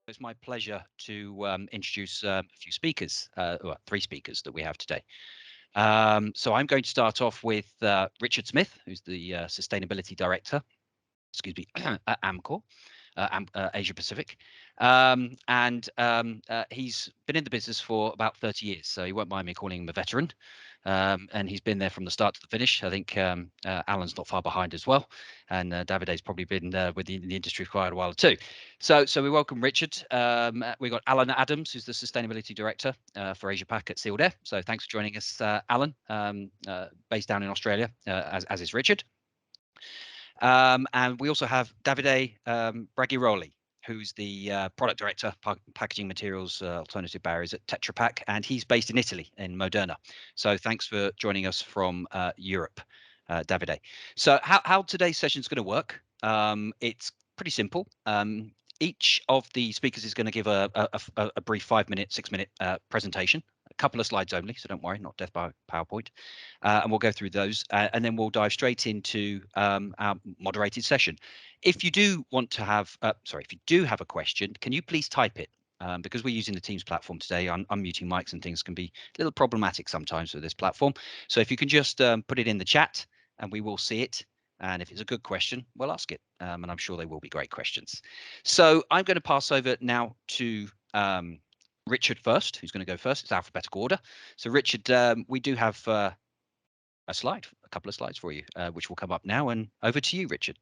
It's my pleasure to introduce a few speakers, well, three speakers that we have today. So I'm going to start off with Richard Smith, who's the Sustainability Director, excuse me, at Amcor, Asia Pacific. He's been in the business for about 30 years, so you won't mind me calling him a veteran. And he's been there from the start to the finish. I think Alan's not far behind as well, and Davide's probably been with the industry for quite a while too. So we welcome Richard. We've got Alan Adams, who's the Sustainability Director for Asia Pac at Sealed Air. So thanks for joining us, Alan, based down in Australia, as is Richard. And we also have Davide Braghiroli, who's the product director, packaging materials, alternative barriers at Tetra Pak, and he's based in Italy, in Modena. So thanks for joining us from Europe, Davide. So how today's session is going to work? It's pretty simple. Each of the speakers is going to give a brief 5-minute, 6-minute presentation. A couple of slides only, so don't worry, not death by PowerPoint. And we'll go through those, and then we'll dive straight into our moderated session. If you do want to have, if you do have a question, can you please type it? Because we're using the Teams platform today, unmuting mics and things can be a little problematic sometimes with this platform. So if you can just put it in the chat, and we will see it. And if it's a good question, we'll ask it. And I'm sure they will be great questions. So I'm going to pass over now to Richard first, who's going to go first. It's alphabetical order. So Richard, we do have a couple of slides for you, which will come up now. And over to you, Richard.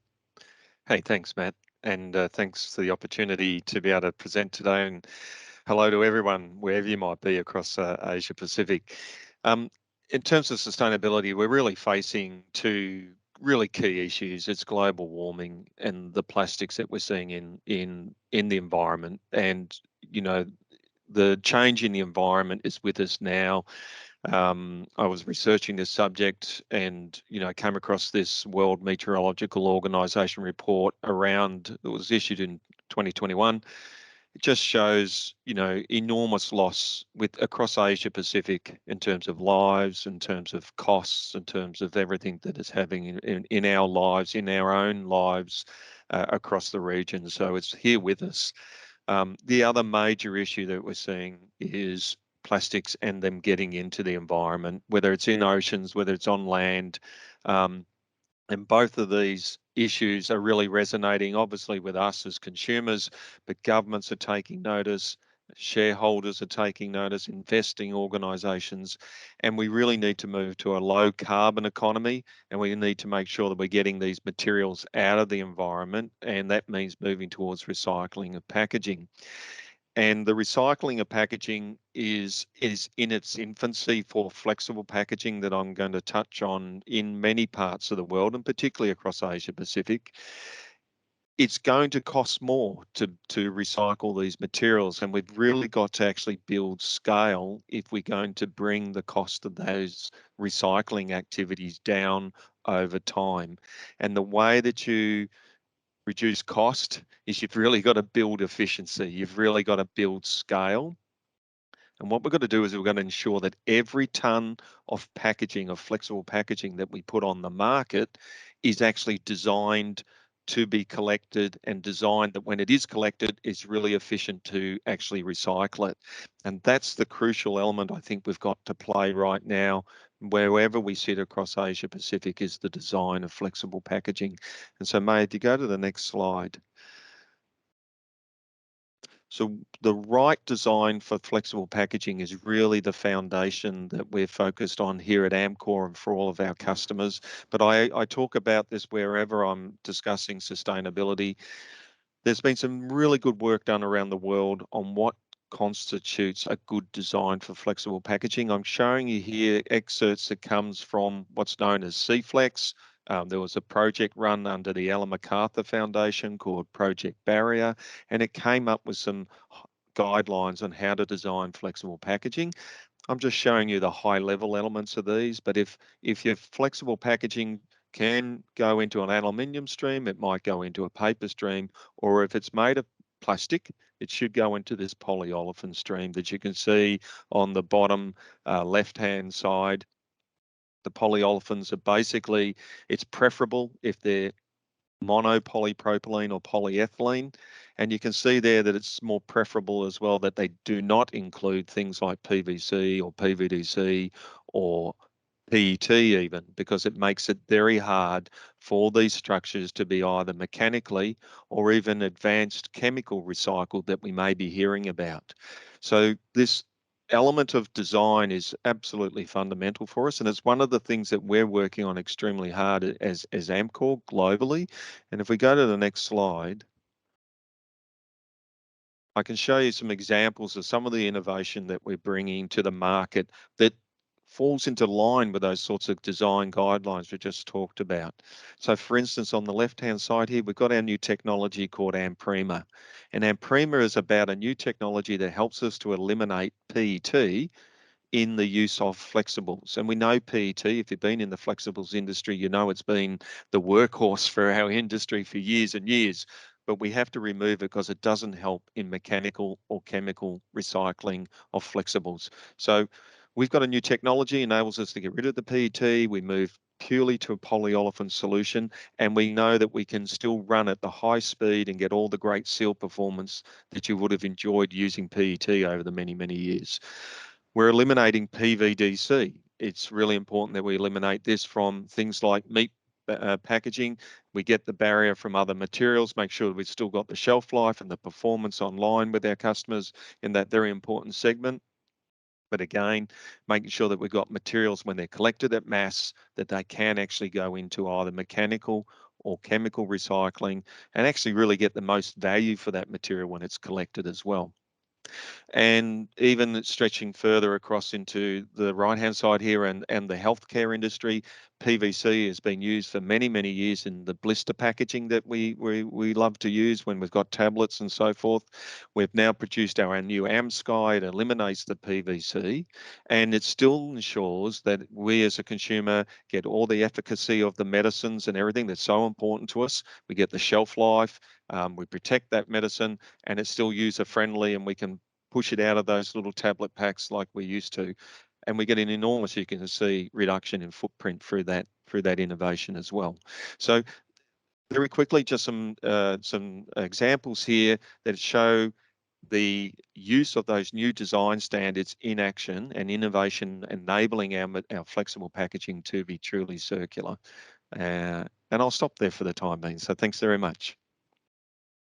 Hey, thanks, Matt. And thanks for the opportunity to be able to present today. And hello to everyone, wherever you might be across Asia Pacific. In terms of sustainability, we're really facing two really key issues. It's global warming and the plastics that we're seeing in the environment. And, you know, the change in the environment is with us now. I was researching this subject and, came across this World Meteorological Organization report that was issued in 2021. It just shows, enormous loss across Asia Pacific in terms of lives, in terms of costs, in terms of everything that it's having in our lives, in our own lives across the region. So it's here with us. The other major issue that we're seeing is plastics and them getting into the environment, whether it's in oceans, whether it's on land. And both of these issues are really resonating, obviously, with us as consumers, but governments are taking notice, shareholders are taking notice, investing organisations, and we really need to move to a low carbon economy, and we need to make sure that we're getting these materials out of the environment, and that means moving towards recycling of packaging. And the recycling of packaging is in its infancy for flexible packaging that I'm going to touch on in many parts of the world, and particularly across Asia Pacific. It's going to cost more to recycle these materials, and we've really got to actually build scale if we're going to bring the cost of those recycling activities down over time. And the way that you reduce cost is you've really got to build efficiency. You've really got to build scale. And what we're going to do is we're going to ensure that every ton of packaging, of flexible packaging that we put on the market is actually designed to be collected and designed that when it is collected, it's really efficient to actually recycle it. And that's the crucial element I think we've got to play right now, wherever we sit across Asia Pacific, is the design of flexible packaging. And so, May, if you go to the next slide. So the right design for flexible packaging is really the foundation that we're focused on here at Amcor and for all of our customers. But I talk about this wherever I'm discussing sustainability. There's been some really good work done around the world on what constitutes a good design for flexible packaging. I'm showing you here excerpts that comes from what's known as CFlex. There was a project run under the Ellen MacArthur Foundation called Project Barrier, and it came up with some guidelines on how to design flexible packaging. I'm just showing you the high level elements of these, but if your flexible packaging can go into an aluminium stream, it might go into a paper stream, or if it's made of plastic, it should go into this polyolefin stream that you can see on the bottom left-hand side. The polyolefins are basically, it's preferable if they're monopolypropylene or polyethylene, And you can see there that it's more preferable as well that they do not include things like PVC or PVDC or PET even, because it makes it very hard for these structures to be either mechanically or even advanced chemical recycled that we may be hearing about. So this element of design is absolutely fundamental for us, and it's one of the things that we're working on extremely hard as Amcor globally. And if we go to the next slide, I can show you some examples of some of the innovation that we're bringing to the market that falls into line with those sorts of design guidelines we just talked about. So for instance, on the left-hand side here, we've got our new technology called Amprima. And Amprima is about a new technology that helps us to eliminate PET in the use of flexibles. And we know PET, if you've been in the flexibles industry, you know it's been the workhorse for our industry for years and years. But we have to remove it because it doesn't help in mechanical or chemical recycling of flexibles. So we've got a new technology, enables us to get rid of the PET. We move purely to a polyolefin solution, and we know that we can still run at the high speed and get all the great seal performance that you would have enjoyed using PET over the many, many years. We're eliminating PVDC. It's really important that we eliminate this from things like meat packaging. We get the barrier from other materials, make sure we've still got the shelf life and the performance online with our customers in that very important segment. But again, making sure that we've got materials when they're collected at mass, that they can actually go into either mechanical or chemical recycling and actually really get the most value for that material when it's collected as well. And even stretching further across into the right-hand side here and the healthcare industry, PVC has been used for many, many years in the blister packaging that we love to use when we've got tablets and so forth. We've now produced our new AmSky. It eliminates the PVC, and it still ensures that we as a consumer get all the efficacy of the medicines and everything that's so important to us. We get the shelf life, we protect that medicine, and it's still user-friendly, and we can push it out of those little tablet packs like we used to, and we get an enormous, you can see, reduction in footprint through that innovation as well. So very quickly, just some examples here that show the use of those new design standards in action and innovation enabling our flexible packaging to be truly circular. And I'll stop there for the time being. So thanks very much.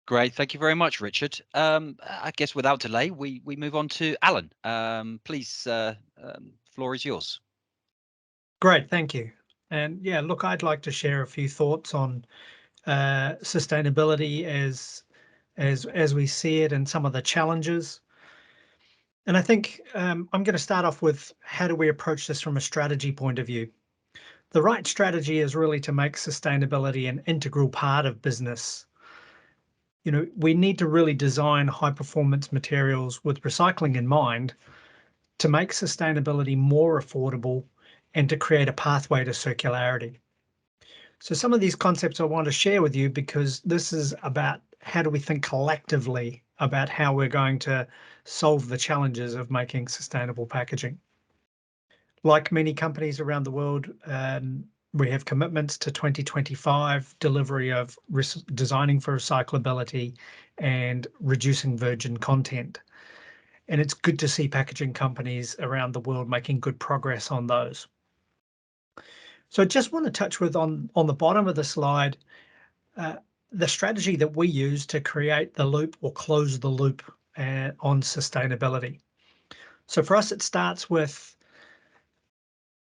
Great, thank you very much, Richard. I guess without delay, we move on to Alan. Please, floor is yours. Great, thank you. And yeah, look, I'd like to share a few thoughts on sustainability as we see it and some of the challenges. And I think I'm going to start off with how do we approach this from a strategy point of view. The right strategy is really to make sustainability an integral part of business. You know, we need to really design high performance materials with recycling in mind to make sustainability more affordable and to create a pathway to circularity. So some of these concepts I want to share with you because this is about how do we think collectively about how we're going to solve the challenges of making sustainable packaging. Like many companies around the world, we have commitments to 2025 delivery of designing for recyclability and reducing virgin content. And it's good to see packaging companies around the world making good progress on those. So I just want to touch with on the bottom of the slide, the strategy that we use to create the loop or close the loop on sustainability. So for us, it starts with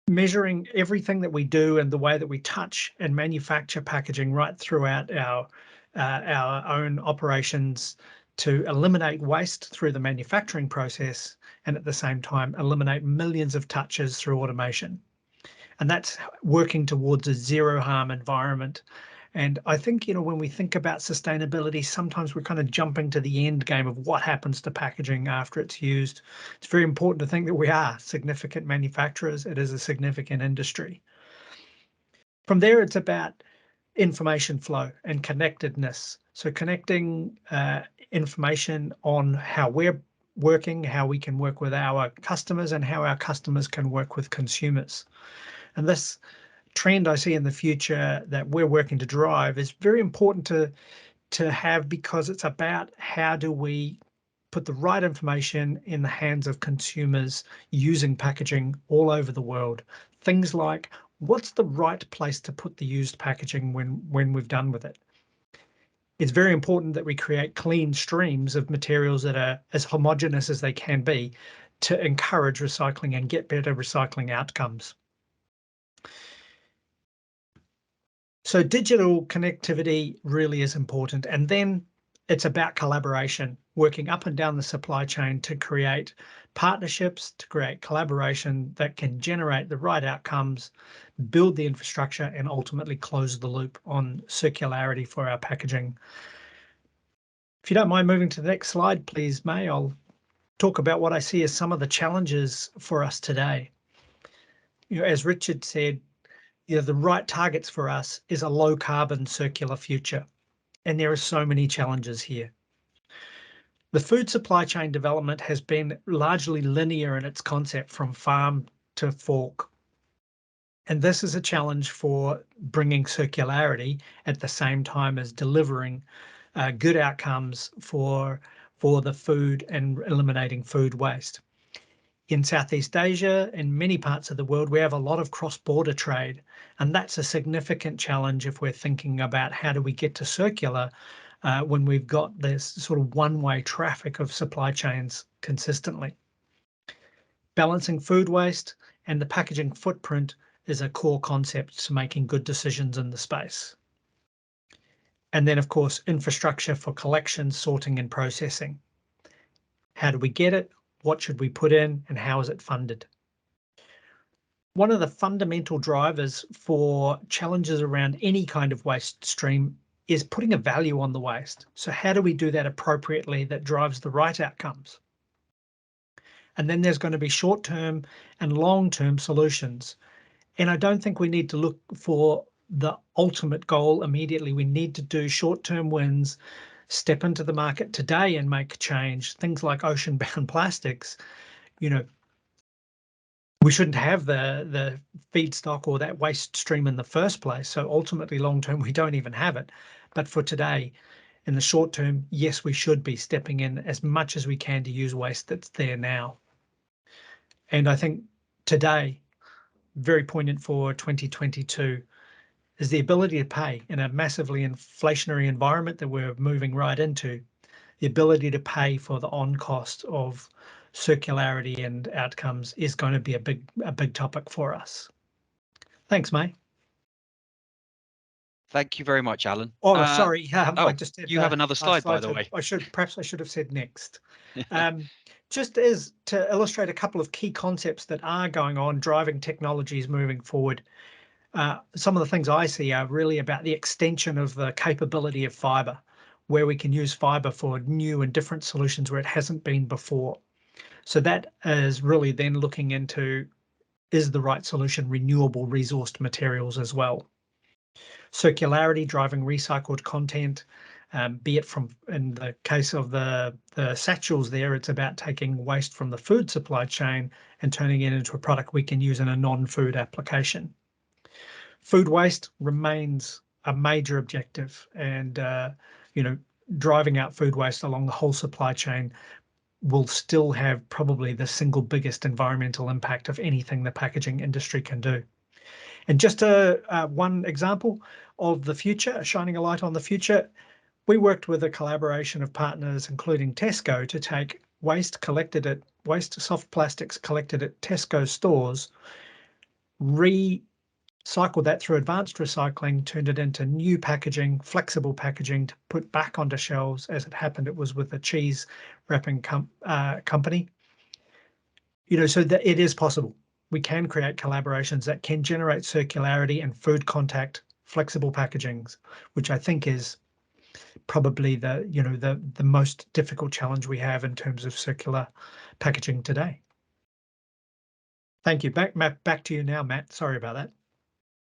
measuring everything that we do and the way that we touch and manufacture packaging right throughout our own operations to eliminate waste through the manufacturing process and at the same time eliminate millions of touches through automation. And that's working towards a zero harm environment. And I think, you know, when we think about sustainability, sometimes we're kind of jumping to the end game of what happens to packaging after it's used. It's very important to think that we are significant manufacturers. It is a significant industry. From there, it's about information flow and connectedness. So connecting information on how we're working, how we can work with our customers, and how our customers can work with consumers. And this trend I see in the future that we're working to drive is very important to have, because it's about how do we put the right information in the hands of consumers using packaging all over the world. Things like, what's the right place to put the used packaging when we've done with it? It's very important that we create clean streams of materials that are as homogeneous as they can be to encourage recycling and get better recycling outcomes. So digital connectivity really is important. And then it's about collaboration, working up and down the supply chain to create partnerships, to create collaboration that can generate the right outcomes, build the infrastructure, and ultimately close the loop on circularity for our packaging. If you don't mind moving to the next slide, please, May, I'll talk about what I see as some of the challenges for us today. As Richard said, the right targets for us is a low carbon circular future. And there are so many challenges here. The food supply chain development has been largely linear in its concept from farm to fork. And this is a challenge for bringing circularity at the same time as delivering good outcomes for the food and eliminating food waste. In Southeast Asia and many parts of the world, we have a lot of cross-border trade, and that's a significant challenge if we're thinking about how do we get to circular when we've got this sort of one-way traffic of supply chains consistently. Balancing food waste and the packaging footprint is a core concept to making good decisions in the space. And then, of course, infrastructure for collection, sorting, and processing. How do we get it? What should we put in, and how is it funded? One of the fundamental drivers for challenges around any kind of waste stream is putting a value on the waste. So how do we do that appropriately that drives the right outcomes? And then there's going to be short-term and long-term solutions. And I don't think we need to look for the ultimate goal immediately. We need to do short-term wins, step into the market today and make change. Things like ocean-bound plastics, we shouldn't have the feedstock or that waste stream in the first place. So ultimately, long-term, we don't even have it. But for today, in the short term, yes, we should be stepping in as much as we can to use waste that's there now. And I think today, very poignant for 2022, is the ability to pay in a massively inflationary environment that we're moving right into, the ability to pay for the on cost of circularity and outcomes is going to be a big topic for us. Thanks, May. Thank you very much, Alan. Oh, sorry. I just you have another slide, by the way. Perhaps I should have said next. Just as to illustrate a couple of key concepts that are going on, driving technologies moving forward. Some of the things I see are really about the extension of the capability of fibre, where we can use fibre for new and different solutions where it hasn't been before. So that is really then looking into, is the right solution renewable resourced materials as well? Circularity, driving recycled content, be it from, in the case of the satchels there, it's about taking waste from the food supply chain and turning it into a product we can use in a non-food application. Food waste remains a major objective, and driving out food waste along the whole supply chain will still have probably the single biggest environmental impact of anything the packaging industry can do. And just one example of the future, shining a light on the future, we worked with a collaboration of partners, including Tesco, to take waste soft plastics collected at Tesco stores, recycled that through advanced recycling, turned it into new packaging, flexible packaging to put back onto shelves. As it happened, it was with a cheese wrapping company. So that it is possible. We can create collaborations that can generate circularity and food contact flexible packagings, which I think is probably the most difficult challenge we have in terms of circular packaging today. Thank you. Back to you now, Matt. Sorry about that.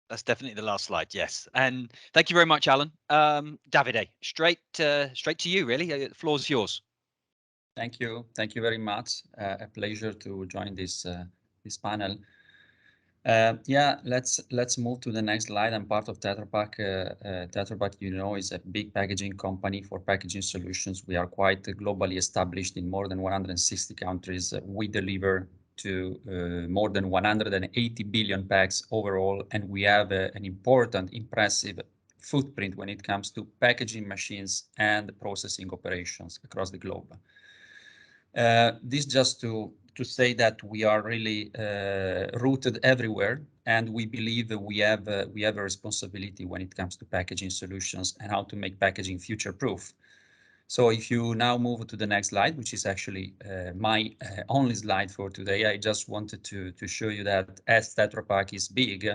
That's definitely the last slide, yes. And thank you very much, Alan. Davide, straight to you, really. The floor's yours. Thank you very much. A pleasure to join this panel. Yeah, let's move to the next slide. I'm part of Tetra Pak. Tetra Pak, you know, is a big packaging company for packaging solutions. We are quite globally established in more than 160 countries. We deliver to more than 180 billion packs overall, and we have an important, impressive footprint when it comes to packaging machines and processing operations across the globe. This just to say that we are really rooted everywhere, and we believe that we have a responsibility when it comes to packaging solutions and how to make packaging future-proof. So if you now move to the next slide, which is actually my only slide for today, I just wanted to show you that as Tetra Pak is big,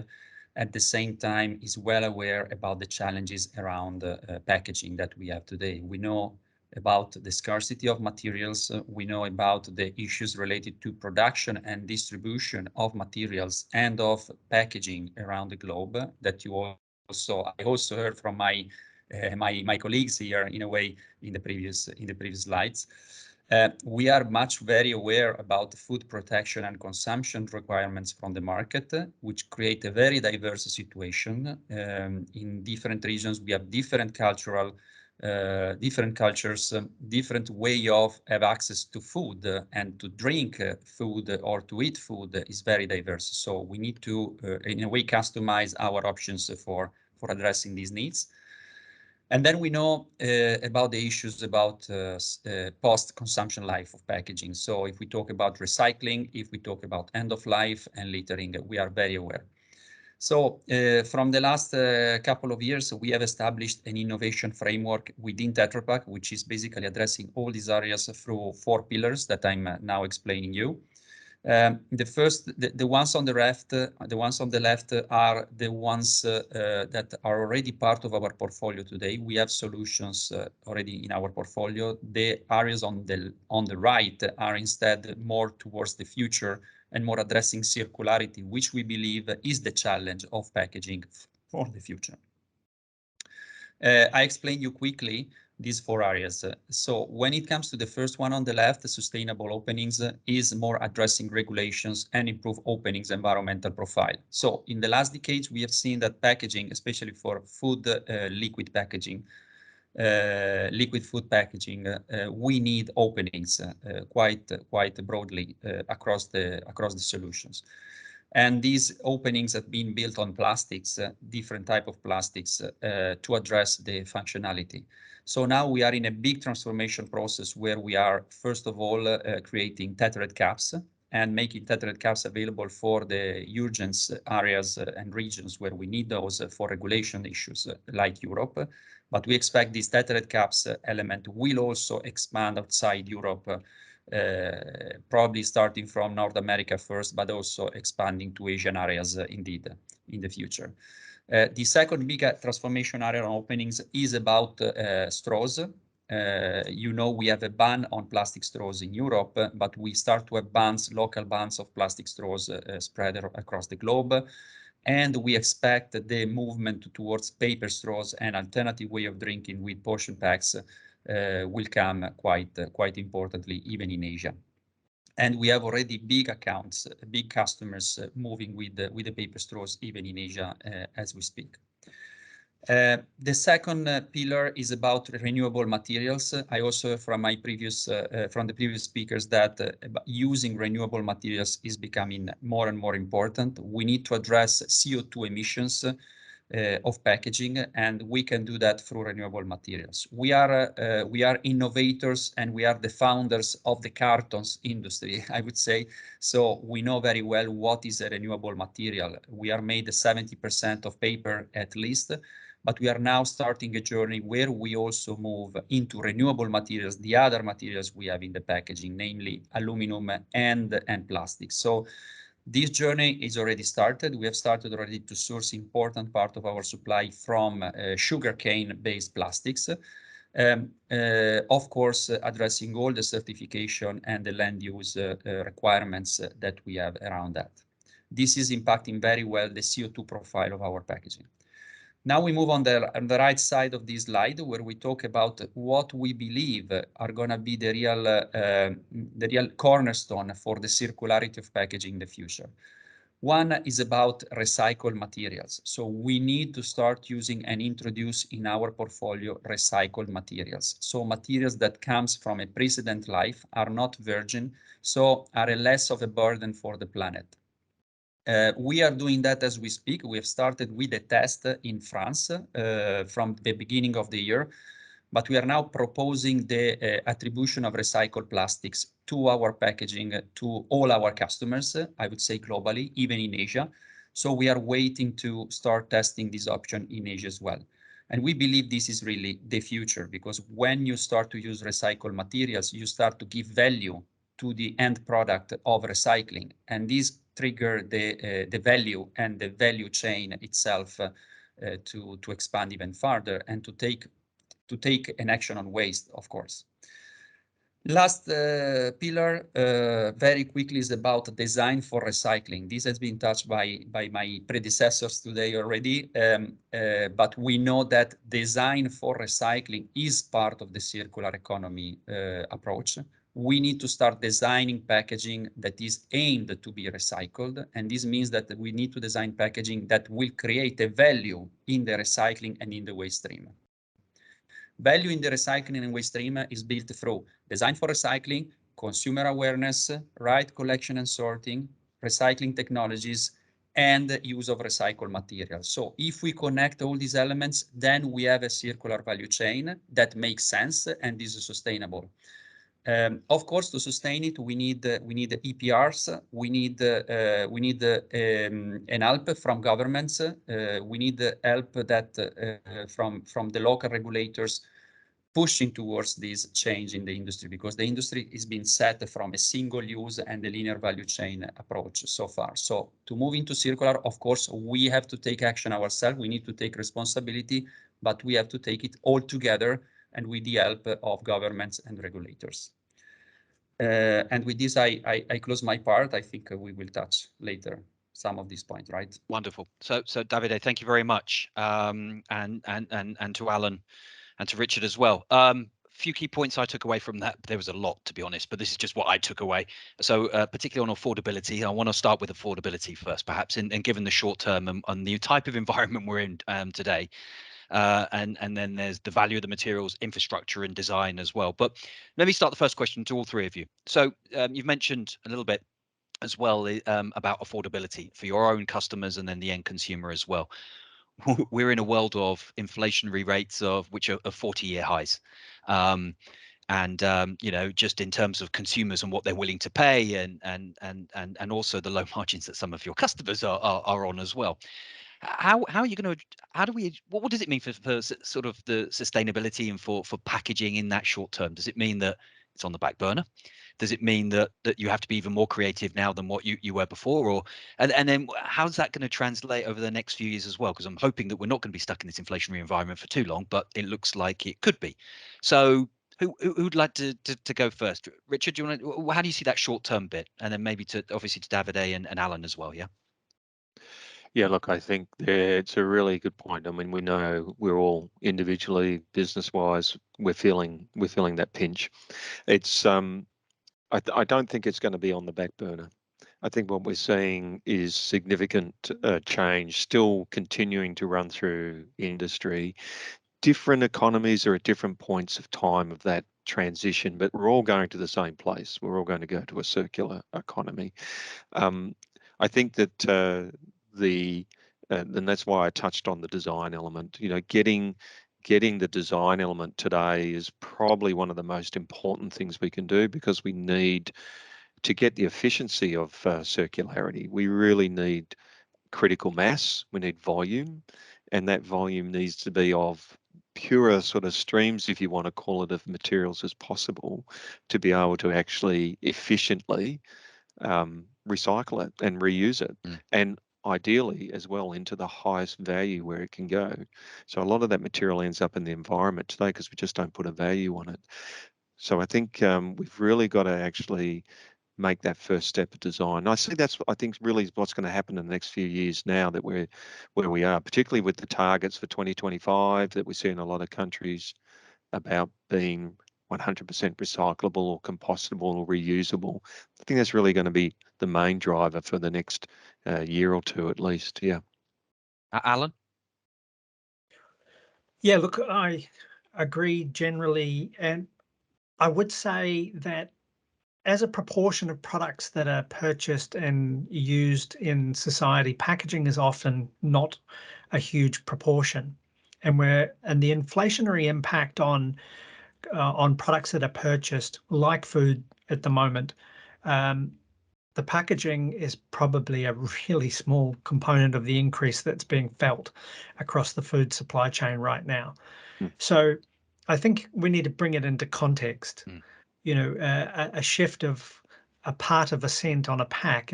at the same time is well aware about the challenges around packaging that we have today. We know about the scarcity of materials. We know about the issues related to production and distribution of materials and of packaging around the globe that I also heard from my colleagues here in a way in the previous slides. We are very aware about food protection and consumption requirements from the market, which create a very diverse situation. In different regions, we have different cultures, different way of have access to food and to drink food or to eat food is very diverse. So we need to, in a way, customize our options for addressing these needs. And then we know about the issues about post-consumption life of packaging. So if we talk about recycling, if we talk about end of life and littering, we are very aware. So from the last couple of years, we have established an innovation framework within Tetra Pak, which is basically addressing all these areas through 4 pillars that I'm now explaining you. The ones on the left, are the ones that are already part of our portfolio today. We have solutions already in our portfolio. The areas on the right are instead more towards the future and more addressing circularity, which we believe is the challenge of packaging for the future. I explain you quickly these 4 areas. So when it comes to the first one on the left, the sustainable openings is more addressing regulations and improve openings environmental profile. So in the last decades, we have seen that packaging, especially for food, liquid packaging, liquid food packaging, we need openings quite broadly across the solutions. And these openings have been built on plastics, different type of plastics, to address the functionality. So now we are in a big transformation process where we are, first of all, creating tethered caps and making tethered caps available for the urgent areas and regions where we need those for regulation issues like Europe. But we expect this tethered caps element will also expand outside Europe, probably starting from North America first, but also expanding to Asian areas indeed in the future. The second big transformation area on openings is about straws. You know, we have a ban on plastic straws in Europe, but we start to have bans, local bans of plastic straws spread across the globe. And we expect the movement towards paper straws and alternative way of drinking with portion packs will come quite importantly, even in Asia. And we have already big accounts, big customers moving with the paper straws, even in Asia as we speak. The second pillar is about renewable materials. I also heard from my previous from the previous speakers that using renewable materials is becoming more and more important. We need to address CO2 emissions of packaging, and we can do that through renewable materials. We are innovators, and we are the founders of the cartons industry, I would say. So we know very well what is a renewable material. We are made 70% of paper at least, but we are now starting a journey where we also move into renewable materials, the other materials we have in the packaging, namely aluminum and plastic. So this journey is already started. We have started already to source important part of our supply from sugarcane-based plastics. Of course, addressing all the certification and the land use requirements that we have around that. This is impacting very well the CO2 profile of our packaging. Now we move on the right side of this slide, where we talk about what we believe are going to be the real cornerstone for the circularity of packaging in the future. One is about recycled materials. So we need to start using and introduce in our portfolio recycled materials. So materials that comes from a precedent life, are not virgin, so are less of a burden for the planet. We are doing that as we speak. We have started with a test in France from the beginning of the year, but we are now proposing the attribution of recycled plastics to our packaging to all our customers, I would say globally, even in Asia. So we are waiting to start testing this option in Asia as well. And we believe this is really the future, because when you start to use recycled materials, you start to give value to the end product of recycling. And this trigger the value and the value chain itself to expand even further and to take an action on waste, of course. Last pillar, very quickly, is about design for recycling. This has been touched by my predecessors today already, but we know that design for recycling is part of the circular economy approach. We need to start designing packaging that is aimed to be recycled, and this means that we need to design packaging that will create a value in the recycling and in the waste stream. Value in the recycling and waste stream is built through design for recycling, consumer awareness, right collection and sorting, recycling technologies, and use of recycled materials. So if we connect all these elements, then we have a circular value chain that makes sense and is sustainable. Of course, to sustain it, we need EPRs. We need an help from governments. We need help that from the local regulators pushing towards this change in the industry, because the industry is being set from a single use and a linear value chain approach so far. So to move into circular, of course, we have to take action ourselves. We need to take responsibility, but we have to take it all together and with the help of governments and regulators. And with this, I close my part. I think we will touch later some of these points, right? Wonderful. So Davide, thank you very much, and to Alan and to Richard as well. Few key points I took away from that. There was a lot, to be honest, but this is just what I took away. So particularly on affordability, I want to start with affordability first, perhaps, and given the short term and the type of environment we're in today. And then there's the value of the materials, infrastructure and design as well. But let me start the first question to all three of you. So you've mentioned a little bit as well about affordability for your own customers and then the end consumer as well. We're in a world of inflationary rates of which are 40-year highs. You know, just in terms of consumers and what they're willing to pay, and also the low margins that some of your customers are on as well. How are you going to, what does it mean for sort of the sustainability and for packaging in that short term? Does it mean that it's on the back burner? Does it mean that you have to be even more creative now than what you were before? Or and then how's that going to translate over the next few years as well? Because I'm hoping that we're not going to be stuck in this inflationary environment for too long, but it looks like it could be. So who'd like to go first? Richard, do you want to, how do you see that short term bit? And then maybe obviously to Davide and Alan as well, yeah? Yeah, look, I think it's a really good point. I mean, we know we're all individually, business-wise, we're feeling that pinch. It's I don't think it's going to be on the back burner. I think what we're seeing is significant change still continuing to run through industry. Different economies are at different points of time of that transition, but we're all going to the same place. We're all going to go to a circular economy. I think that and that's why I touched on the design element. You know, getting the design element today is probably one of the most important things we can do, because we need to get the efficiency of circularity. We really need critical mass, we need volume, and that volume needs to be of purer sort of streams, if you want to call it, of materials as possible, to be able to actually efficiently recycle it and reuse it, and ideally as well into the highest value where it can go. So a lot of that material ends up in the environment today because we just don't put a value on it. So I think we've really got to actually make that first step of design. I think really what's going to happen in the next few years now that we're where we are, particularly with the targets for 2025 that we see in a lot of countries about being 100% recyclable or compostable or reusable. I think that's really going to be the main driver for the next year or two at least. Yeah. Alan? Yeah, look, I agree generally, and I would say that as a proportion of products that are purchased and used in society, packaging is often not a huge proportion, and the inflationary impact on products that are purchased, like food at the moment, the packaging is probably a really small component of the increase that's being felt across the food supply chain right now. So I think we need to bring it into context. You know, a shift of a part of a cent on a pack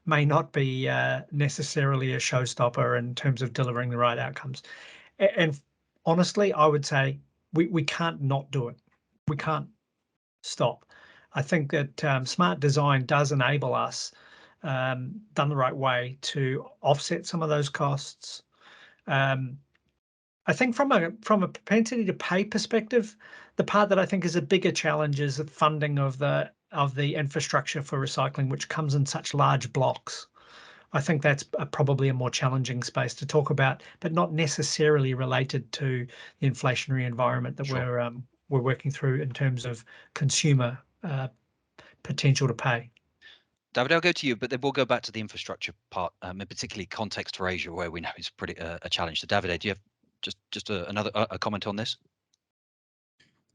may not be necessarily a showstopper in terms of delivering the right outcomes. And honestly, I would say we can't not do it. We can't stop. I think that smart design does enable us, done the right way, to offset some of those costs. I think from a propensity to pay perspective, the part that I think is a bigger challenge is the funding of the infrastructure for recycling, which comes in such large blocks. I think that's probably a more challenging space to talk about, but not necessarily related to the inflationary environment that we're working through in terms of consumer potential to pay. David, I'll go to you, but then we'll go back to the infrastructure part, and particularly context for Asia, where we know it's pretty a challenge. So, David, do you have just another comment on this?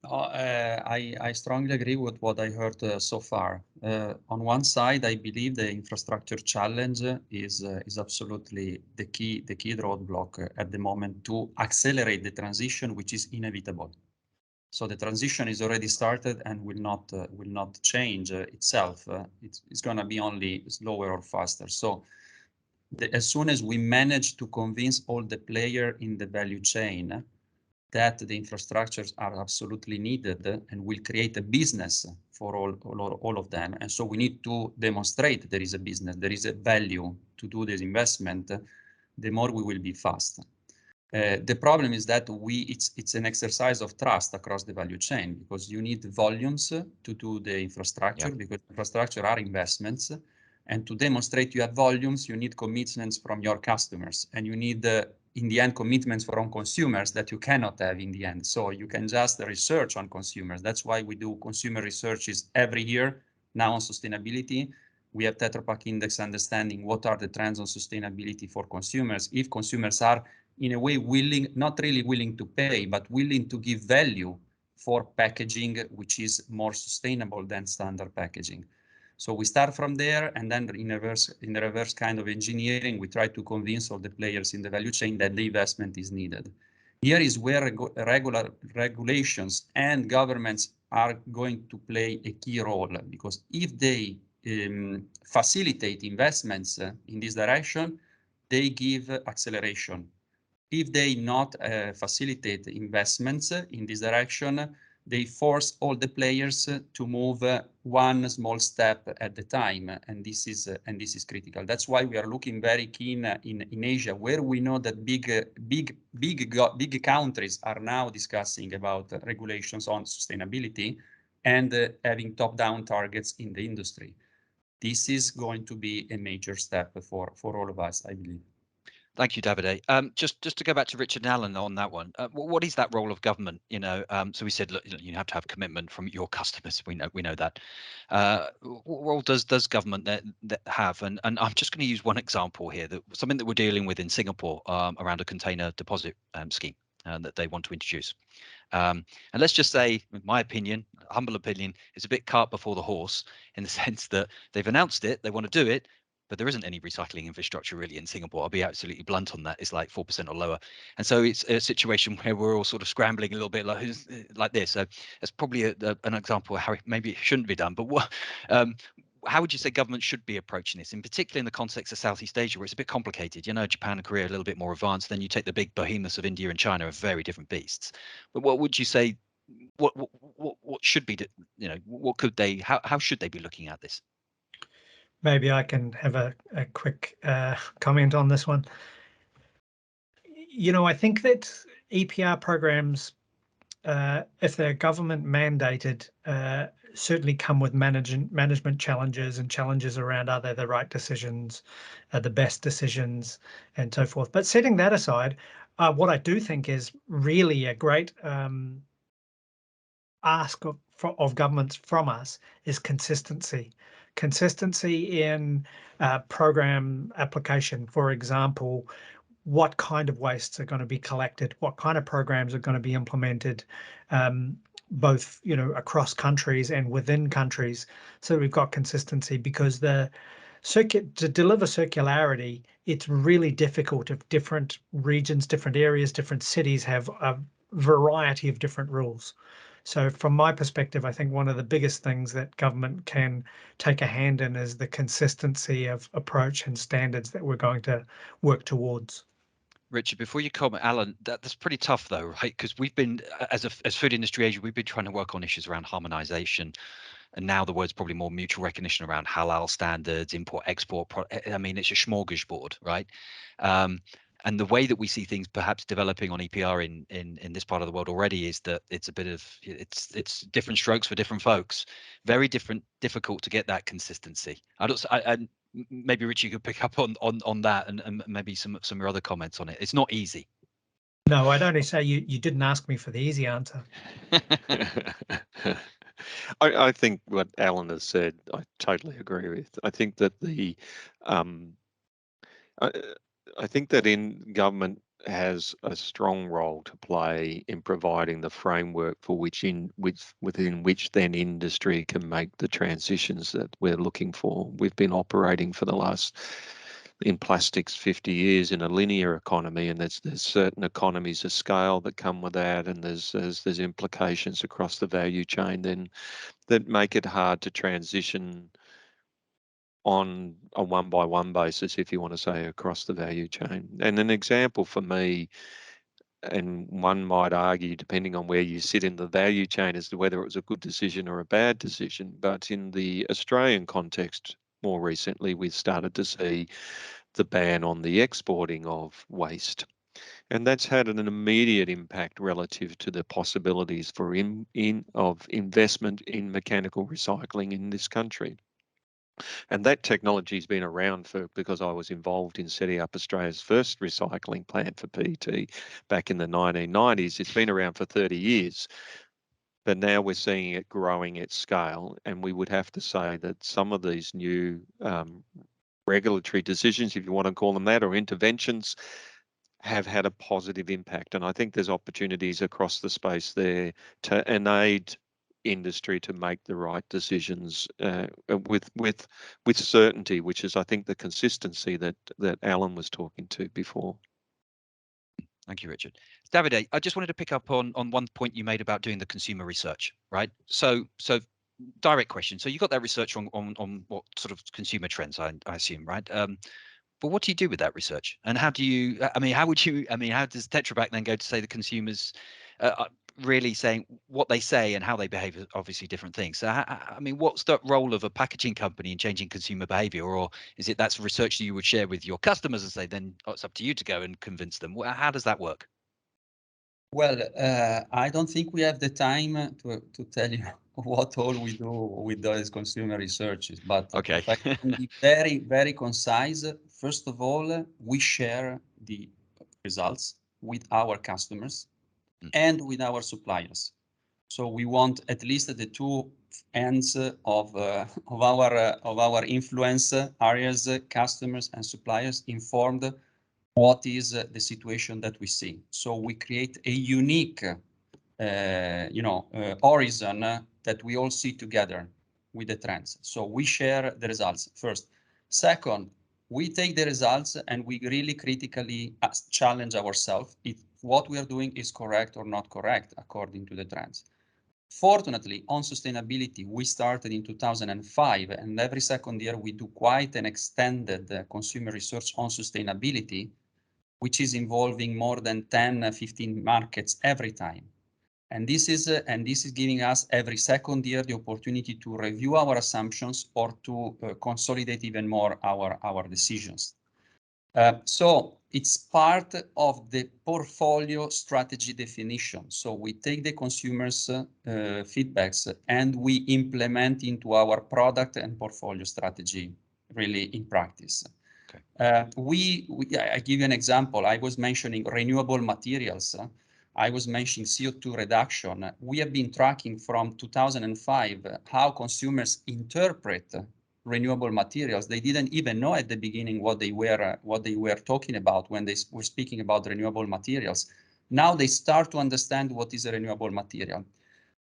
I strongly agree with what I heard so far. On one side, I believe the infrastructure challenge is absolutely the key roadblock at the moment to accelerate the transition, which is inevitable. So the transition is already started and will not change itself. It's going to be only slower or faster. So as soon as we manage to convince all the players in the value chain that the infrastructures are absolutely needed and will create a business for all of them. And so we need to demonstrate there is a business, there is a value to do this investment, the more we will be fast. The problem is that it's an exercise of trust across the value chain, because you need volumes to do the infrastructure, because infrastructure are investments. And to demonstrate you have volumes, you need commitments from your customers, and you need in the end commitments from consumers that you cannot have in the end. So you can just research on consumers. That's why we do consumer researches every year now on sustainability. We have Tetra Pak index understanding what are the trends on sustainability for consumers. If consumers are in a way willing, not really willing to pay, but willing to give value for packaging, which is more sustainable than standard packaging. So we start from there, and then in the reverse kind of engineering, we try to convince all the players in the value chain that the investment is needed. Here is where regular regulations and governments are going to play a key role, because if they facilitate investments in this direction, they give acceleration. If they not facilitate investments in this direction, they force all the players to move one small step at a time, and this is critical. That's why we are looking very keen in Asia, where we know that big countries are now discussing about regulations on sustainability and having top-down targets in the industry. This is going to be a major step for all of us, I believe. Thank you, Davide. Just to go back to Richard and Alan on that one, what is that role of government? You know, so we said, look, you have to have commitment from your customers. We know that. What role does government that have? And I'm just going to use one example here, that something that we're dealing with in Singapore around a container deposit scheme that they want to introduce. And let's just say, in my opinion, humble opinion, it's a bit cart before the horse, in the sense that they've announced it, they want to do it, but there isn't any recycling infrastructure really in Singapore. I'll be absolutely blunt on that. It's like 4% or lower. And so it's a situation where we're all sort of scrambling a little bit like this. So that's probably an example of how maybe it shouldn't be done. But what, how would you say government should be approaching this, in particular in the context of Southeast Asia, where it's a bit complicated? You know, Japan and Korea are a little bit more advanced. Then you take the big behemoths of India and China, are very different beasts. But what would you say, what should be, you know, what could they, how should they be looking at this? Maybe I can have a quick comment on this one. You know, I think that EPR programs if they're government mandated, certainly come with management challenges and challenges around are they the right decisions, the best decisions, and so forth. But setting that aside, what I do think is really a great ask of governments from us is consistency. Consistency in program application. For example, what kind of wastes are going to be collected, what kind of programs are going to be implemented, both across countries and within countries. So we've got consistency, because to deliver circularity, it's really difficult if different regions, different areas, different cities have a variety of different rules. So from my perspective, I think one of the biggest things that government can take a hand in is the consistency of approach and standards that we're going to work towards. Richard, before you comment, Alan, that's pretty tough though, right? Because we've been, as Food Industry Asia, we've been trying to work on issues around harmonization. And now the word's probably more mutual recognition around halal standards, import, export. I mean, it's a smorgasbord, right? And the way that we see things perhaps developing on EPR in this part of the world already is that it's a bit of, it's different strokes for different folks. Very difficult to get that consistency. Maybe Richie could pick up on that and maybe some of your other comments on it. It's not easy. No, I'd only say you didn't ask me for the easy answer. I think what Alan has said, I totally agree with. I think that I think that in government has a strong role to play in providing the framework for within which then industry can make the transitions that we're looking for. We've been operating for the last, in plastics, 50 years in a linear economy, and there's certain economies of scale that come with that, and there's implications across the value chain then that make it hard to transition on a one-by-one basis, if you want to say, across the value chain. And an example for me, and one might argue, depending on where you sit in the value chain, as to whether it was a good decision or a bad decision, but in the Australian context, more recently, we've started to see the ban on the exporting of waste. And that's had an immediate impact relative to the possibilities for of investment in mechanical recycling in this country. And that technology's been around because I was involved in setting up Australia's first recycling plant for PET back in the 1990s. It's been around for 30 years. But now we're seeing it growing at scale, and we would have to say that some of these new regulatory decisions, if you want to call them that, or interventions, have had a positive impact. And I think there's opportunities across the space there to aid industry to make the right decisions with certainty, which is, I think, the consistency that Alan was talking to before. Thank you, Richard. Davide, I just wanted to pick up on one point you made about doing the consumer research, right? So direct question. So you got that research on what sort of consumer trends, I assume, right? But what do you do with that research? And how do you, how does Tetra Pak then go to say the consumers really saying what they say and how they behave are obviously different things. So, what's the role of a packaging company in changing consumer behavior? Or is it that's research that you would share with your customers and say, then it's up to you to go and convince them? How does that work? Well, I don't think we have the time to tell you what all we do with those consumer researches, but okay. if I can be very, very concise, first of all, we share the results with our customers and with our suppliers. So we want at least the two ends of our influence areas, customers and suppliers, informed what is the situation that we see. So we create a unique, horizon that we all see together with the trends. So we share the results first. Second, we take the results and we really critically challenge ourselves if what we are doing is correct or not correct according to the trends. Fortunately, on sustainability, we started in 2005, and every second year we do quite an extended consumer research on sustainability, which is involving more than 10, 15 markets every time. And this is giving us every second year the opportunity to review our assumptions or to consolidate even more our decisions. So it's part of the portfolio strategy definition. So we take the consumers' feedbacks and we implement into our product and portfolio strategy really in practice. Okay. I give you an example. I was mentioning renewable materials. I was mentioning CO2 reduction. We have been tracking from 2005 how consumers interpret renewable materials. They didn't even know at the beginning what they were talking about when they were speaking about renewable materials. Now they start to understand what is a renewable material.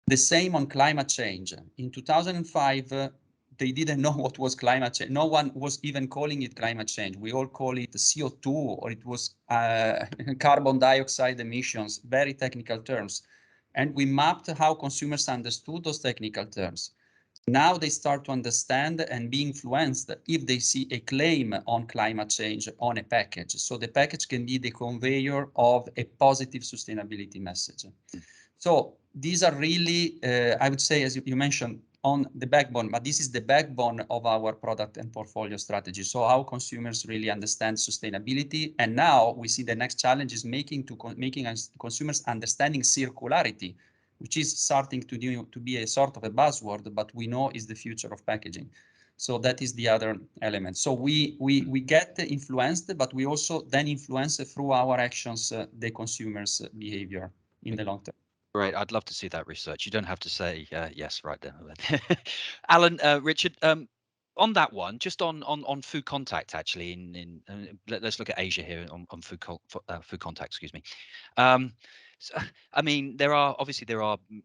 The same on climate change. In 2005, they didn't know what was climate change. No one was even calling it climate change. We all call it CO2, or it was carbon dioxide emissions, very technical terms. And we mapped how consumers understood those technical terms. Now they start to understand and be influenced if they see a claim on climate change on a package. So the package can be the conveyor of a positive sustainability message. So these are really, I would say, as you mentioned, on the backbone, but this is the backbone of our product and portfolio strategy. So how consumers really understand sustainability. And now we see the next challenge is making consumers understanding circularity, which is starting to be a sort of a buzzword, but we know is the future of packaging. So that is the other element. So we get influenced, but we also then influence through our actions the consumers' behavior in the long term. Great. I'd love to see that research. You don't have to say yes right there. Alan, Richard, on that one, just on food contact, actually, let's look at Asia here on food contact. Excuse me. So, I mean, there are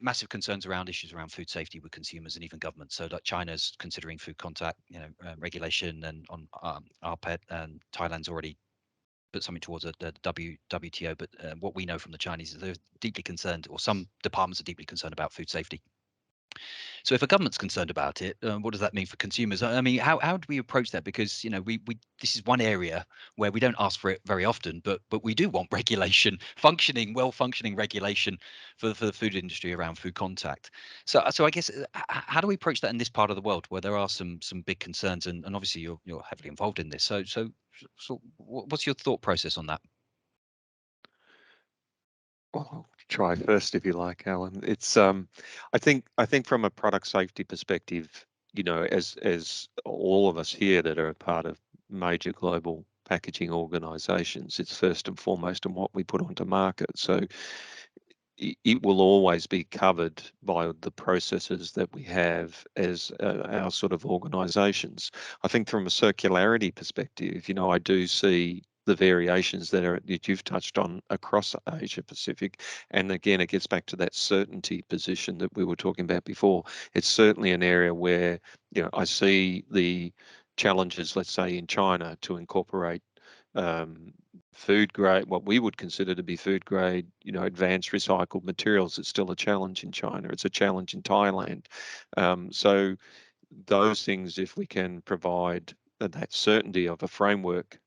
massive concerns around issues around food safety with consumers and even governments. So, like China's considering food contact, regulation, and on APAC, and Thailand's already put something towards the WTO. But what we know from the Chinese is they're deeply concerned, or some departments are deeply concerned about food safety. So if a government's concerned about it, what does that mean for consumers? I mean, how do we approach that? Because we this is one area where we don't ask for it very often, but we do want regulation, well functioning regulation for the food industry around food contact. So I guess how do we approach that in this part of the world where there are some big concerns, and obviously you're heavily involved in this. So what's your thought process on that? Well, I'll try first if you like, Alan. It's I think from a product safety perspective, as all of us here that are a part of major global packaging organizations, it's first and foremost on what we put onto market. So it will always be covered by the processes that we have as our sort of organizations. I think from a circularity perspective, I do see the variations that you've touched on across Asia Pacific. And again, it gets back to that certainty position that we were talking about before. It's certainly an area where, I see the challenges, let's say in China, to incorporate food grade, what we would consider to be food grade, advanced recycled materials. It's still a challenge in China. It's a challenge in Thailand. So those things, if we can provide that certainty of a framework,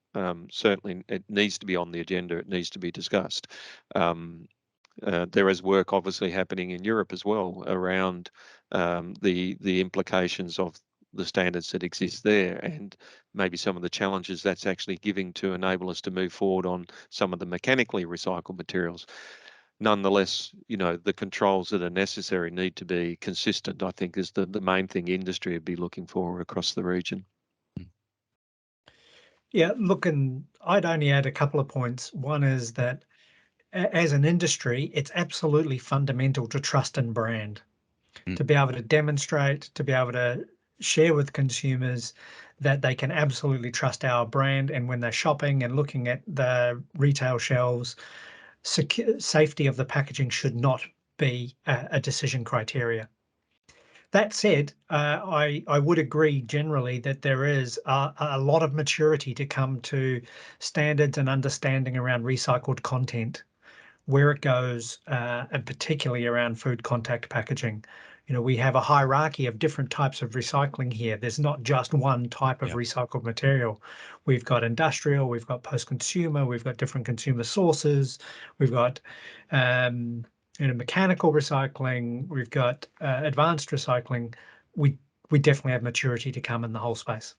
certainly it needs to be on the agenda. It needs to be discussed. There is work obviously happening in Europe as well around the implications of the standards that exist there, and maybe some of the challenges that's actually giving to enable us to move forward on some of the mechanically recycled materials. Nonetheless, the controls that are necessary need to be consistent, I think, is the main thing industry would be looking for across the region. Yeah, look, and I'd only add a couple of points. One is that as an industry, it's absolutely fundamental to trust and brand, to be able to demonstrate, to be able to share with consumers that they can absolutely trust our brand. And when they're shopping and looking at the retail shelves, safety of the packaging should not be a decision criteria. That said, I would agree generally that there is a lot of maturity to come to standards and understanding around recycled content, where it goes, and particularly around food contact packaging. We have a hierarchy of different types of recycling here. There's not just one type of recycled material. We've got industrial, we've got post-consumer, we've got different consumer sources, we've got mechanical recycling, we've got advanced recycling. We definitely have maturity to come in the whole space.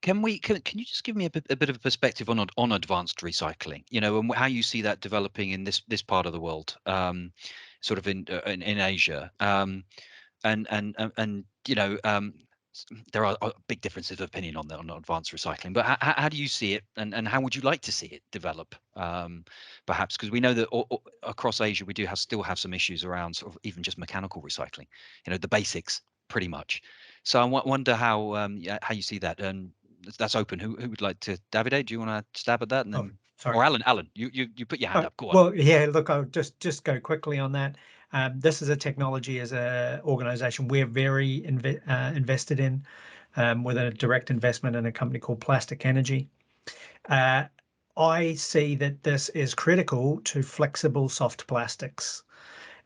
Can you just give me a bit of a perspective on advanced recycling? You know, and how you see that developing in this part of the world, sort of in Asia, and you know, there are big differences of opinion on advanced recycling. But how do you see it, and how would you like to see it develop? Perhaps because we know that across Asia we do still have some issues around sort of even just mechanical recycling. You know, the basics pretty much. So I wonder how you see that. And that's open. Who would like to? Davide, do you want to stab at that? And then, Sorry. or Alan, you put your hand up. Go on. Well, yeah, look, I'll just go quickly on that. This is a technology as a organization we're very invested in, with a direct investment in a company called Plastic Energy. I see that this is critical to flexible soft plastics.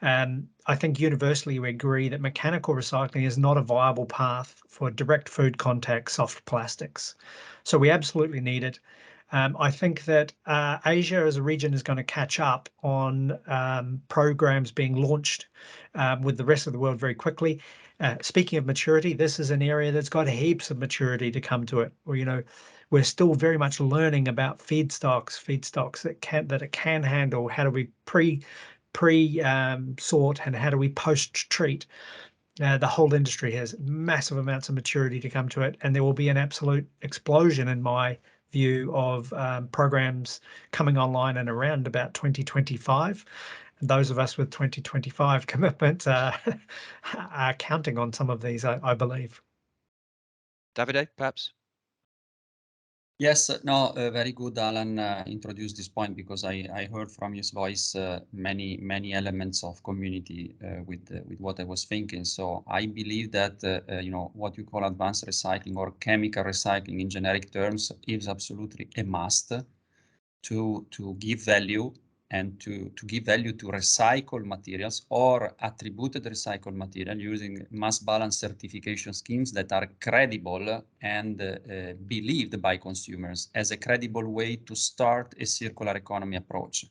I think universally we agree that mechanical recycling is not a viable path for direct food contact soft plastics. So we absolutely need it. I think that Asia as a region is going to catch up on programs being launched with the rest of the world very quickly. Speaking of maturity, this is an area that's got heaps of maturity to come to it. Or, you know, we're still very much learning about feedstocks that it can handle. How do we sort and how do we post treat? The whole industry has massive amounts of maturity to come to it, and there will be an absolute explosion in my view of programs coming online and around about 2025. And those of us with 2025 commitment are counting on some of these, I believe. Davide, perhaps. Yes, no, very good. Alan introduced this point because I heard from his voice many elements of community with what I was thinking. So I believe that you know, what you call advanced recycling or chemical recycling in generic terms is absolutely a must to give value and to give value to recycled materials or attributed recycled material using mass balance certification schemes that are credible and believed by consumers as a credible way to start a circular economy approach.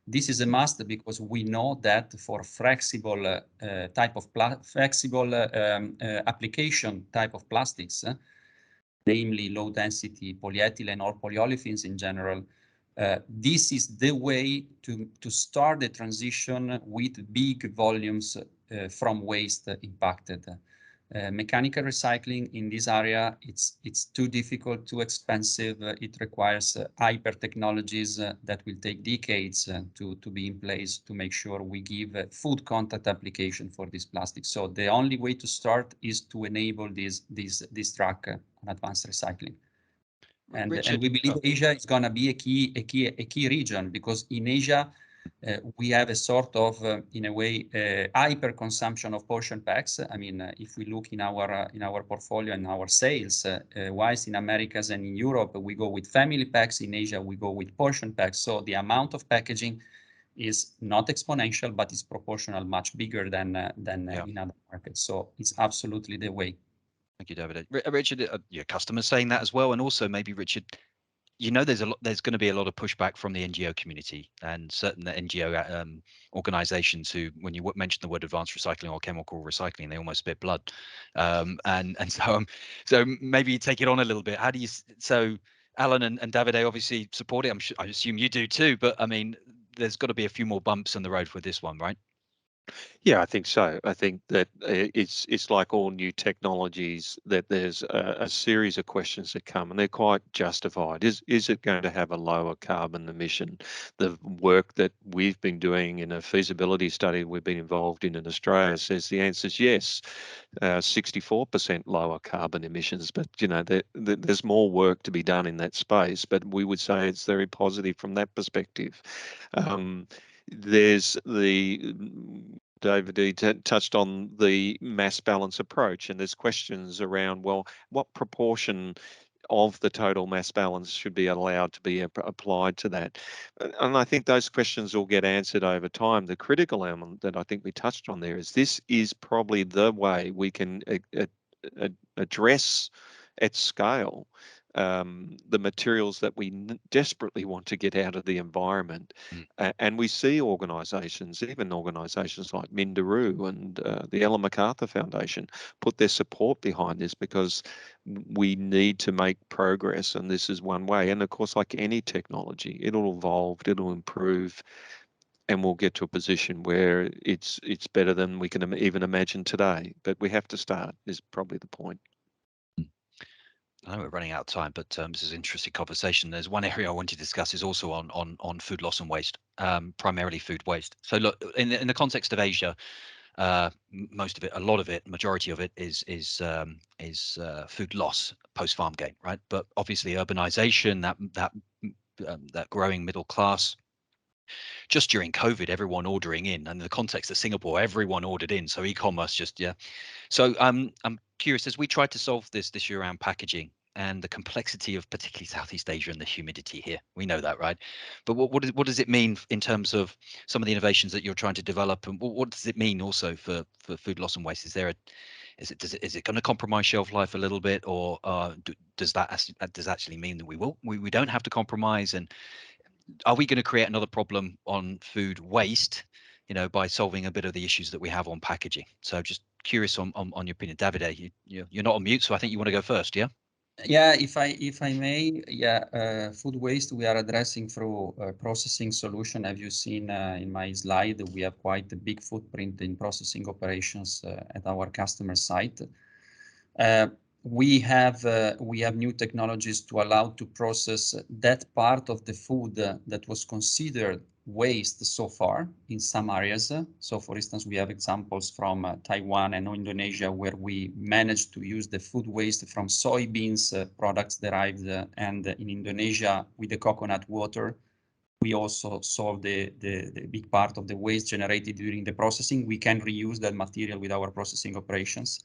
This is a must because we know that for flexible application type of plastics, namely low density polyethylene or polyolefins in general, this is the way to start the transition with big volumes from waste impacted. Mechanical recycling in this area, it's too difficult, too expensive. It requires hyper technologies that will take decades to be in place to make sure we give food contact application for this plastic. So the only way to start is to enable this track on advanced recycling. And we believe Asia is going to be a key region, because in Asia we have a sort of in a way hyper consumption of portion packs. I mean, if we look in our portfolio and our sales, whilst in Americas and in Europe we go with family packs, in Asia we go with portion packs. So the amount of packaging is not exponential, but it's proportional much bigger than in other markets. So it's absolutely the way. Thank you, David. Richard, your customers saying that as well, and also maybe Richard, you know, there's going to be a lot of pushback from the NGO community and certain NGO organisations who, when you mention the word advanced recycling or chemical recycling, they almost spit blood, and so maybe you take it on a little bit. How do you? So Alan and Davide obviously support it. I assume you do too, but I mean, there's got to be a few more bumps in the road for this one, right? Yeah, I think so. I think that it's like all new technologies, that there's a series of questions that come, and they're quite justified. Is it going to have a lower carbon emission? The work that we've been doing in a feasibility study we've been involved in Australia says the answer is yes, 64% lower carbon emissions. But you know, there's more work to be done in that space. But we would say it's very positive from that perspective. There's the David touched on the mass balance approach, and there's questions around, well, what proportion of the total mass balance should be allowed to be applied to that? And I think those questions will get answered over time. The critical element that I think we touched on there is this is probably the way we can address at scale the materials that we desperately want to get out of the environment. And we see organisations, even organisations like Minderoo and the Ellen MacArthur Foundation, put their support behind this because we need to make progress, and this is one way. And of course, like any technology, it'll evolve, it'll improve, and we'll get to a position where it's better than we can even imagine today. But we have to start, is probably the point. I know we're running out of time, but this is an interesting conversation. There's one area I want to discuss is also on food loss and waste, primarily food waste. So look, in the context of Asia, most of it, a lot of it, majority of it is food loss post farm gain, right? But obviously, urbanization, that growing middle class. Just during COVID, everyone ordering in, and in the context of Singapore, everyone ordered in. So e-commerce just So I'm curious, as we tried to solve this issue around packaging and the complexity of particularly Southeast Asia and the humidity here, we know that, right? But what does it mean in terms of some of the innovations that you're trying to develop, and what does it mean also for food loss and waste? Is it going to compromise shelf life a little bit, or does that actually mean that we don't have to compromise? And are we going to create another problem on food waste, by solving a bit of the issues that we have on packaging? So just curious on your opinion. Davide, you're not on mute, so I think you want to go first, yeah? Yeah, if I may, yeah, food waste we are addressing through processing solution. Have you seen in my slide, we have quite a big footprint in processing operations at our customer site. We have new technologies to allow to process that part of the food that was considered waste so far in some areas. So for instance, we have examples from Taiwan and Indonesia where we managed to use the food waste from soybeans products derived and in Indonesia with the coconut water. We also solve the big part of the waste generated during the processing. We can reuse that material with our processing operations.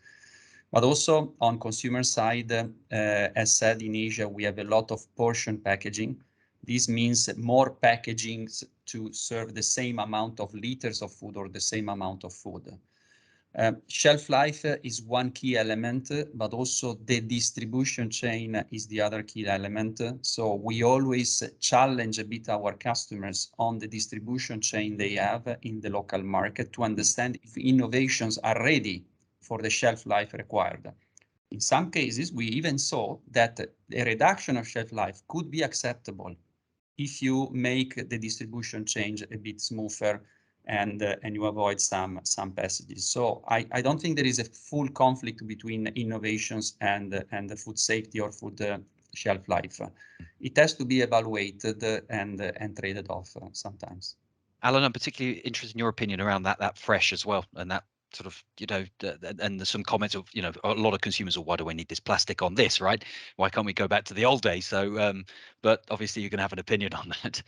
But also on consumer side, as said in Asia, we have a lot of portion packaging. This means more packaging to serve the same amount of liters of food or the same amount of food. Shelf life is one key element, but also the distribution chain is the other key element. So we always challenge a bit our customers on the distribution chain they have in the local market to understand if innovations are ready for the shelf life required. In some cases, we even saw that a reduction of shelf life could be acceptable if you make the distribution change a bit smoother and you avoid some passages. So I don't think there is a full conflict between innovations and the food safety or food shelf life. It has to be evaluated and traded off sometimes. Alan, I'm particularly interested in your opinion around that fresh as well, and that sort of, and there's some comments of, a lot of consumers are, why do I need this plastic on this, right? Why can't we go back to the old days? So, but obviously you can have an opinion on that.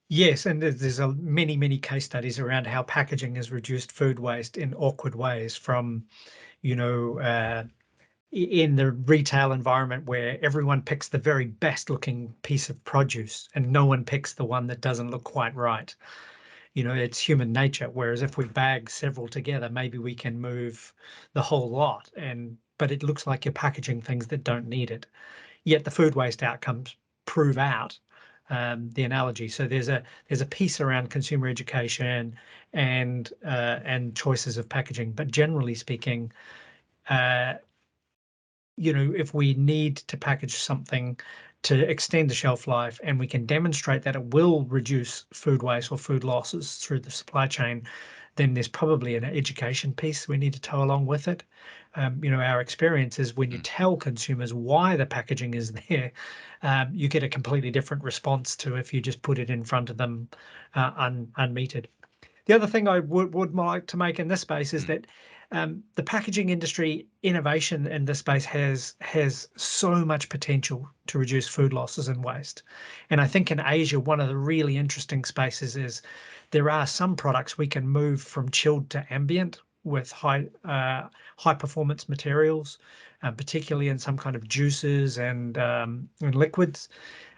Yes, and there's many case studies around how packaging has reduced food waste in awkward ways from, in the retail environment where everyone picks the very best looking piece of produce and no one picks the one that doesn't look quite right. It's human nature. Whereas if we bag several together, maybe we can move the whole lot. But it looks like you're packaging things that don't need it. Yet the food waste outcomes prove out the analogy. So there's a piece around consumer education and choices of packaging. But generally speaking, if we need to package something to extend the shelf life and we can demonstrate that it will reduce food waste or food losses through the supply chain, then there's probably an education piece we need to tow along with it. Our experience is when you tell consumers why the packaging is there, you get a completely different response to if you just put it in front of them unmetered. The other thing I would like to make in this space is that the packaging industry innovation in this space has so much potential to reduce food losses and waste. And I think in Asia, one of the really interesting spaces is there are some products we can move from chilled to ambient with high performance materials, particularly in some kind of juices and liquids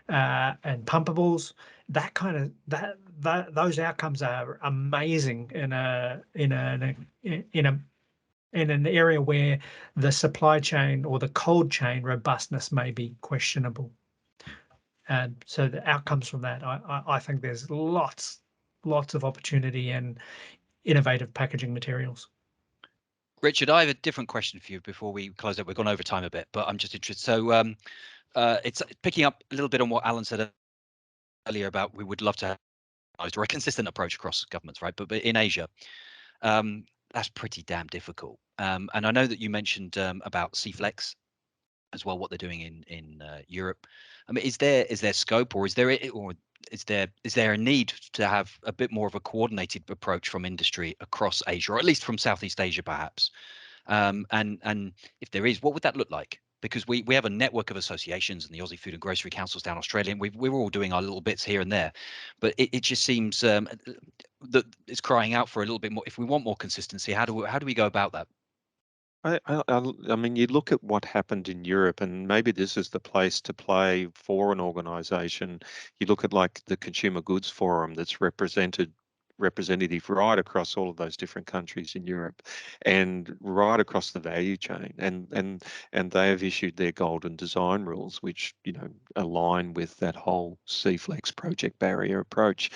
and pumpables. Those outcomes are amazing in a in an area where the supply chain or the cold chain robustness may be questionable. And so the outcomes from that, I think there's lots of opportunity in innovative packaging materials. Richard, I have a different question for you before we close up. We've gone over time a bit, but I'm just interested. So it's picking up a little bit on what Alan said earlier about we would love to have a consistent approach across governments, right? But in Asia, that's pretty damn difficult. And I know that you mentioned about CFlex as well, what they're doing in Europe. I mean, is there scope, or is there a need to have a bit more of a coordinated approach from industry across Asia, or at least from Southeast Asia, perhaps? And if there is, what would that look like? Because we have a network of associations and the Aussie Food and Grocery Councils down Australia, and we're all doing our little bits here and there, but it just seems that it's crying out for a little bit more. If we want more consistency, how do we go about that? I mean, you look at what happened in Europe, and maybe this is the place to play for an organisation. You look at like the Consumer Goods Forum that's representative right across all of those different countries in Europe, and right across the value chain, and they have issued their golden design rules, which align with that whole CFlex project barrier approach.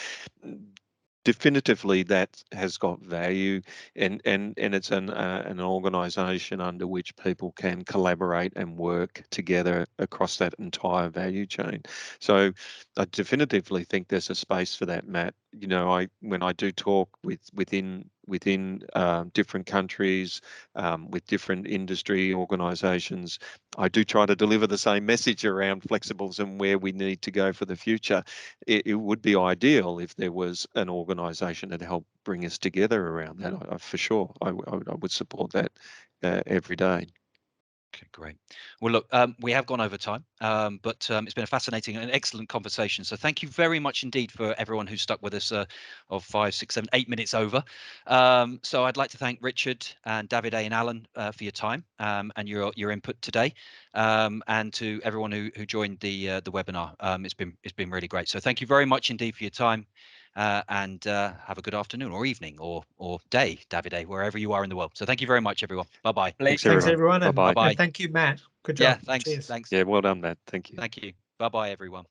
Definitively, that has got value, and it's an organisation under which people can collaborate and work together across that entire value chain. So I definitively think there's a space for that, Matt. When I do talk within different countries, with different industry organisations, I do try to deliver the same message around flexibles and where we need to go for the future. It would be ideal if there was an organisation that helped bring us together around that. For sure, I would support that every day. Okay, great. Well, look, we have gone over time, but it's been a fascinating and excellent conversation. So thank you very much indeed for everyone who stuck with us of 5, 6, 7, 8 minutes over. So I'd like to thank Richard and Davide and Alan for your time and your input today, and to everyone who joined the webinar. It's been really great. So thank you very much indeed for your time. And have a good afternoon or evening or day, Davide, wherever you are in the world. So thank you very much, everyone. Bye-bye. Thanks, everyone. Bye-bye. And thank you, Matt. Good job. Yeah, thanks. Cheers. Thanks. Yeah, well done, Matt. Thank you. Thank you. Bye-bye, everyone.